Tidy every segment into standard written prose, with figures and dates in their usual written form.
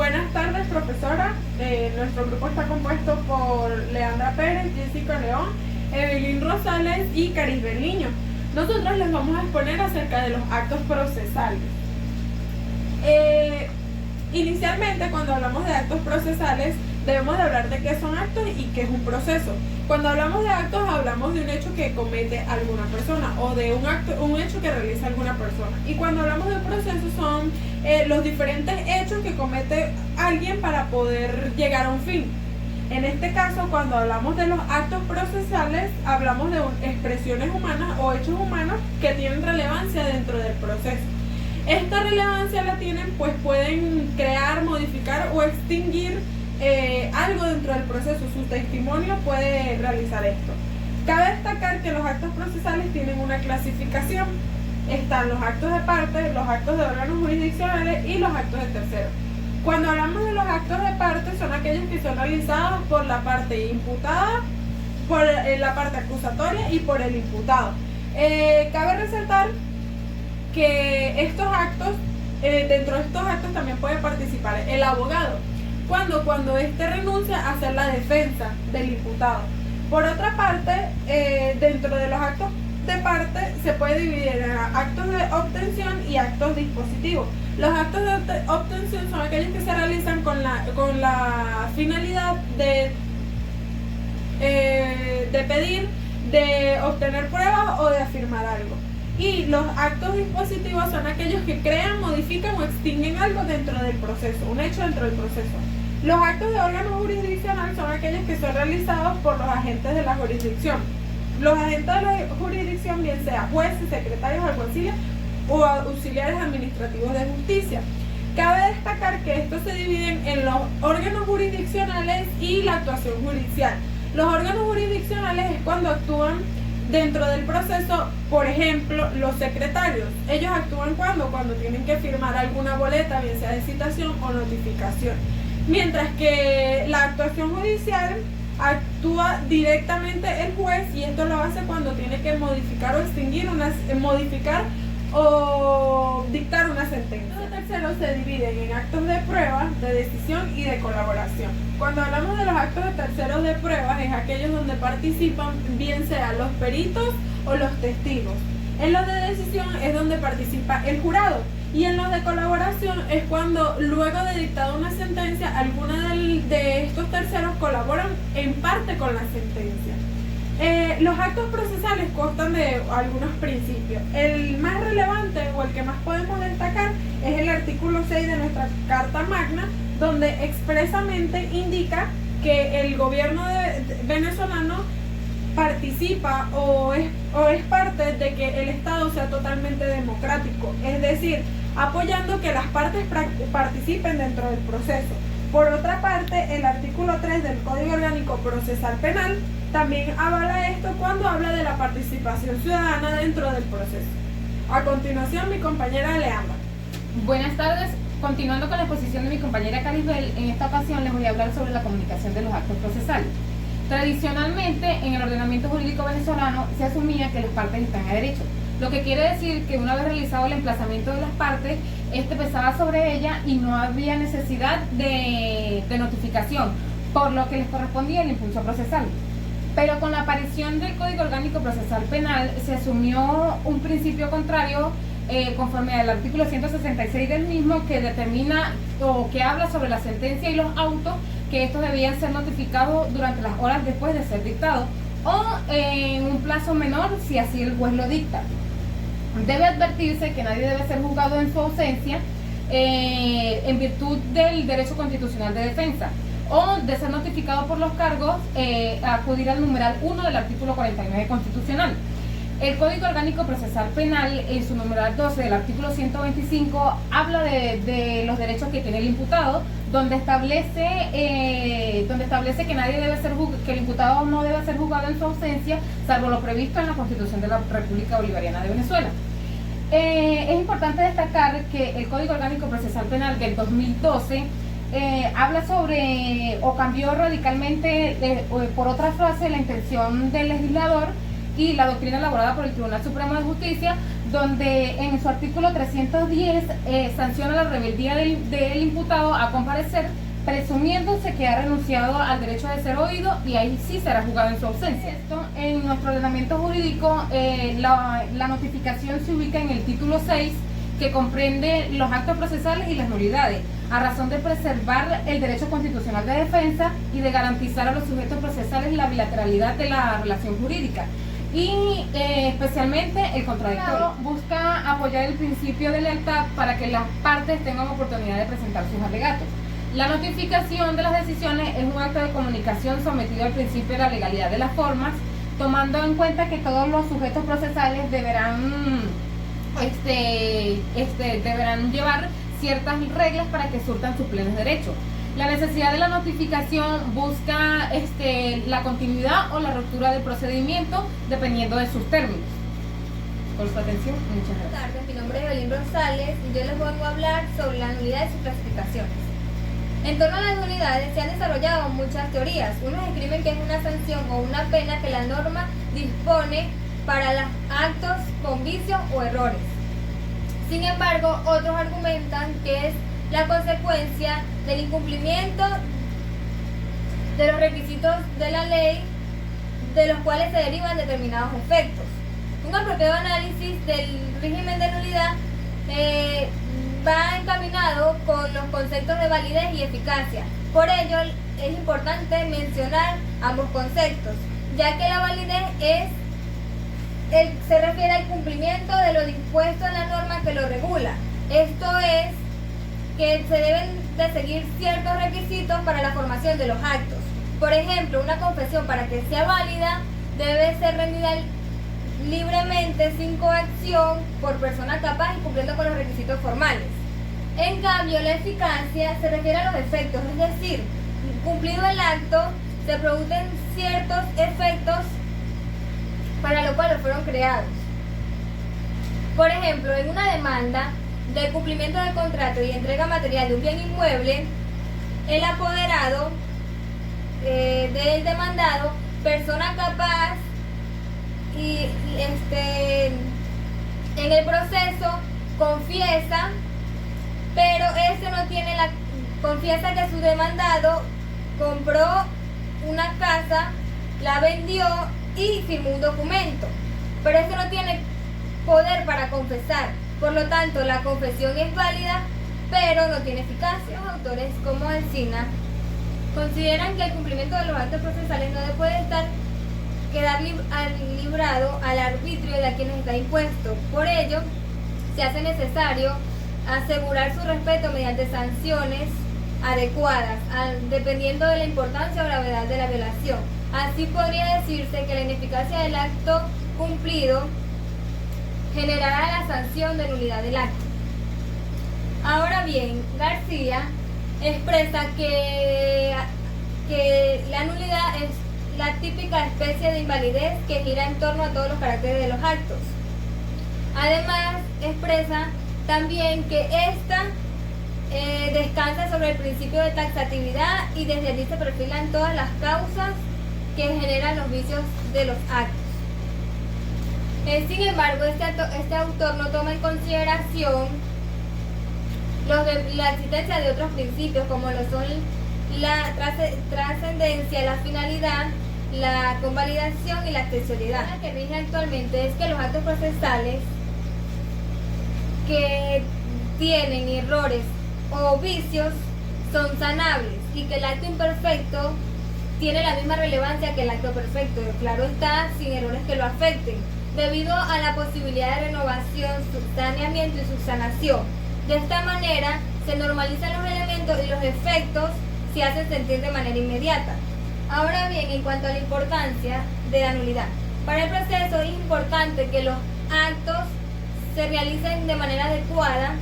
Buenas tardes, profesora. Nuestro grupo está compuesto por Leandra Pérez, Jessica León, Evelyn Rosales y Carisbel Niño. Nosotros les vamos a exponer acerca de los actos procesales. Inicialmente, cuando hablamos de actos procesales, debemos de hablar de qué son actos y qué es un proceso. Cuando hablamos de actos, hablamos de un hecho que comete alguna persona o de un hecho que realiza alguna persona. Y cuando hablamos de procesos, son los diferentes hechos que comete alguien para poder llegar a un fin. En este caso, cuando hablamos de los actos procesales, hablamos de expresiones humanas o hechos humanos que tienen relevancia dentro del proceso. Esta relevancia la tienen, pues pueden crear, modificar o extinguir algo dentro del proceso. Su testimonio puede realizar esto. Cabe destacar que los actos procesales tienen una clasificación. Están los actos de parte, los actos de órganos jurisdiccionales y los actos de terceros. Cuando hablamos de los actos de parte, son aquellos que son realizados por la parte imputada, por la parte acusatoria y por el imputado. Cabe resaltar que estos actos, dentro de estos actos también puede participar el abogado, cuando éste renuncia a hacer la defensa del imputado. Por otra parte, dentro de los actos de parte se puede dividir en actos de obtención y actos dispositivos. Los actos de obtención son aquellos que se realizan con la finalidad de pedir, de obtener pruebas o de afirmar algo. Y los actos dispositivos son aquellos que crean, modifican o extinguen algo dentro del proceso, un hecho dentro del proceso. Los actos de órgano jurisdiccional son aquellos que son realizados por los agentes de la jurisdicción. Los agentes de la jurisdicción, bien sea jueces, secretarios, alguaciles o auxiliares administrativos de justicia. Cabe destacar que estos se dividen en los órganos jurisdiccionales y la actuación judicial. Los órganos jurisdiccionales es cuando actúan dentro del proceso. Por ejemplo, los secretarios, ellos actúan cuando tienen que firmar alguna boleta, bien sea de citación o notificación. Mientras que la actuación judicial actúa directamente el juez, y esto lo hace cuando tiene que modificar o extinguir modificar o dictar una sentencia. Los terceros se dividen en actos de prueba, de decisión y de colaboración. Cuando hablamos de los actos de terceros de pruebas, es aquellos donde participan bien sea los peritos o los testigos. En los de decisión es donde participa el jurado. Y en los de colaboración es cuando, luego de dictada una sentencia, algunos de estos terceros colaboran en parte con la sentencia. Los actos procesales constan de algunos principios. El más relevante o el que más podemos destacar es el artículo 6 de nuestra Carta Magna, donde expresamente indica que el gobierno venezolano participa o es parte de que el Estado sea totalmente democrático, es decir, apoyando que las partes participen dentro del proceso. Por otra parte, el artículo 3 del Código Orgánico Procesal Penal también avala esto cuando habla de la participación ciudadana dentro del proceso. A continuación, mi compañera Leandra. Buenas tardes. Continuando con la exposición de mi compañera Carisbel, en esta ocasión les voy a hablar sobre la comunicación de los actos procesales. Tradicionalmente, en el ordenamiento jurídico venezolano se asumía que las partes están a derecho, lo que quiere decir que una vez realizado el emplazamiento de las partes, este pesaba sobre ella y no había necesidad de notificación, por lo que les correspondía el impulso procesal. Pero con la aparición del Código Orgánico Procesal Penal se asumió un principio contrario, conforme al artículo 166 del mismo, que determina o que habla sobre la sentencia y los autos, que estos debían ser notificados durante las horas después de ser dictados o en un plazo menor si así el juez lo dicta. Debe advertirse que nadie debe ser juzgado en su ausencia en virtud del derecho constitucional de defensa o de ser notificado por los cargos, acudir al numeral 1 del artículo 49 constitucional. El Código Orgánico Procesal Penal, en su numeral 12 del artículo 125, habla de los derechos que tiene el imputado, donde establece que nadie debe ser que el imputado no debe ser juzgado en su ausencia, salvo lo previsto en la Constitución de la República Bolivariana de Venezuela. Es importante destacar que el Código Orgánico Procesal Penal del 2012 habla sobre, o cambió radicalmente por otra frase, la intención del legislador y la doctrina elaborada por el Tribunal Supremo de Justicia, donde en su artículo 310 sanciona la rebeldía del imputado a comparecer, presumiéndose que ha renunciado al derecho de ser oído, y ahí sí será juzgado en su ausencia. Esto, en nuestro ordenamiento jurídico, la notificación se ubica en el título 6, que comprende los actos procesales y las nulidades, a razón de preservar el derecho constitucional de defensa y de garantizar a los sujetos procesales la bilateralidad de la relación jurídica. Y especialmente el contradictorio busca apoyar el principio de lealtad para que las partes tengan oportunidad de presentar sus alegatos. La notificación de las decisiones es un acto de comunicación sometido al principio de la legalidad de las formas, tomando en cuenta que todos los sujetos procesales deberán llevar ciertas reglas para que surtan sus plenos derechos. La necesidad de la notificación busca la continuidad o la ruptura del procedimiento dependiendo de sus términos. Por su atención, muchas gracias. Buenas tardes, mi nombre es Evelyn Rosales y yo les vengo a hablar sobre las nulidades y sus clasificaciones. En torno a las nulidades se han desarrollado muchas teorías. Unos escriben que es una sanción o una pena que la norma dispone para los actos con vicios o errores. Sin embargo, otros argumentan que es la consecuencia del incumplimiento de los requisitos de la ley, de los cuales se derivan determinados efectos. Un apropiado análisis del régimen de nulidad va encaminado con los conceptos de validez y eficacia. Por ello, es importante mencionar ambos conceptos, ya que la validez se refiere al cumplimiento de lo dispuesto en la norma que lo regula. Esto es que se deben de seguir ciertos requisitos para la formación de los actos. Por ejemplo, una confesión, para que sea válida, debe ser rendida libremente, sin coacción, por persona capaz y cumpliendo con los requisitos formales. En cambio, la eficacia se refiere a los efectos, es decir, cumplido el acto, se producen ciertos efectos para lo cual fueron creados. Por ejemplo, en una demanda de cumplimiento del contrato y entrega material de un bien inmueble, el apoderado del demandado, persona capaz, y en el proceso confiesa, pero confiesa que su demandado compró una casa, la vendió y firmó un documento, pero este no tiene poder para confesar. Por lo tanto, la confesión es válida, pero no tiene eficacia. Los autores, como Encina, consideran que el cumplimiento de los actos procesales no puede quedar librado al arbitrio de quienes está impuesto. Por ello, se hace necesario asegurar su respeto mediante sanciones adecuadas, dependiendo de la importancia o gravedad de la violación. Así podría decirse que la ineficacia del acto cumplido generará la sanción de nulidad del acto. Ahora bien, García expresa que la nulidad es la típica especie de invalidez que gira en torno a todos los caracteres de los actos. Además, expresa también que esta descansa sobre el principio de taxatividad y desde allí se perfilan todas las causas que generan los vicios de los actos. Sin embargo, este autor no toma en consideración la existencia de otros principios, como lo son la trascendencia, la finalidad, la convalidación y la accesibilidad. La que rige actualmente es que los actos procesales que tienen errores o vicios son sanables y que el acto imperfecto tiene la misma relevancia que el acto perfecto, claro está, sin errores que lo afecten, debido a la posibilidad de renovación, saneamiento y subsanación. De esta manera se normalizan los elementos y los efectos se hacen sentir de manera inmediata. Ahora bien, en cuanto a la importancia de la nulidad, para el proceso es importante que los actos se realicen de manera adecuada,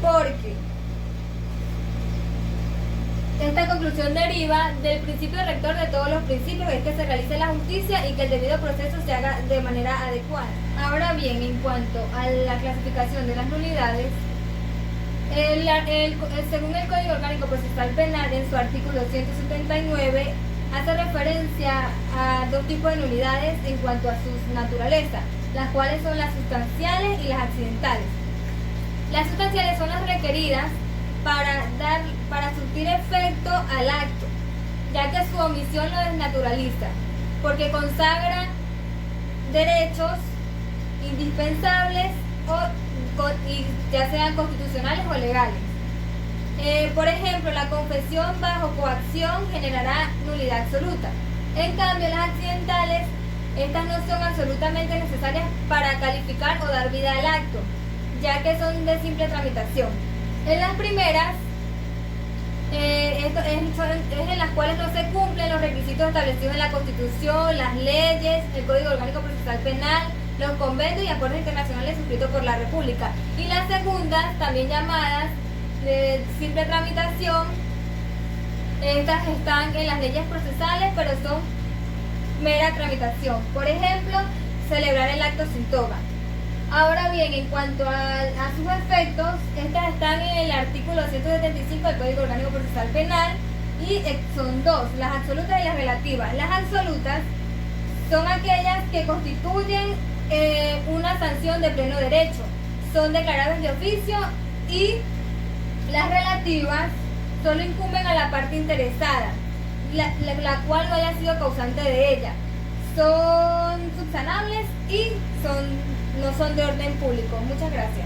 porque esta conclusión deriva del principio rector de todos los principios, es que se realice la justicia y que el debido proceso se haga de manera adecuada. Ahora bien, en cuanto a la clasificación de las nulidades, según el Código Orgánico Procesal Penal, en su artículo 179, hace referencia a dos tipos de nulidades en cuanto a su naturaleza, las cuales son las sustanciales y las accidentales. Las sustanciales son las requeridas para surtir efecto al acto, ya que su omisión lo desnaturaliza, porque consagra derechos indispensables y ya sean constitucionales o legales. Por ejemplo, la confesión bajo coacción generará nulidad absoluta. En cambio, las accidentales, estas no son absolutamente necesarias para calificar o dar vida al acto, ya que son de simple tramitación. En las primeras, es en las cuales no se cumplen los requisitos establecidos en la Constitución, las leyes, el Código Orgánico Procesal Penal, los convenios y acuerdos internacionales suscritos por la República. Y las segundas, también llamadas de simple tramitación, estas están en las leyes procesales, pero son mera tramitación. Por ejemplo, celebrar el acto sin toga. Ahora bien, en cuanto a sus efectos, estas están en el artículo 175 del Código Orgánico Procesal Penal y son dos, las absolutas y las relativas. Las absolutas son aquellas que constituyen una sanción de pleno derecho, son declaradas de oficio, y las relativas solo incumben a la parte interesada, la cual no haya sido causante de ella. Son subsanables y no son de orden público. Muchas gracias.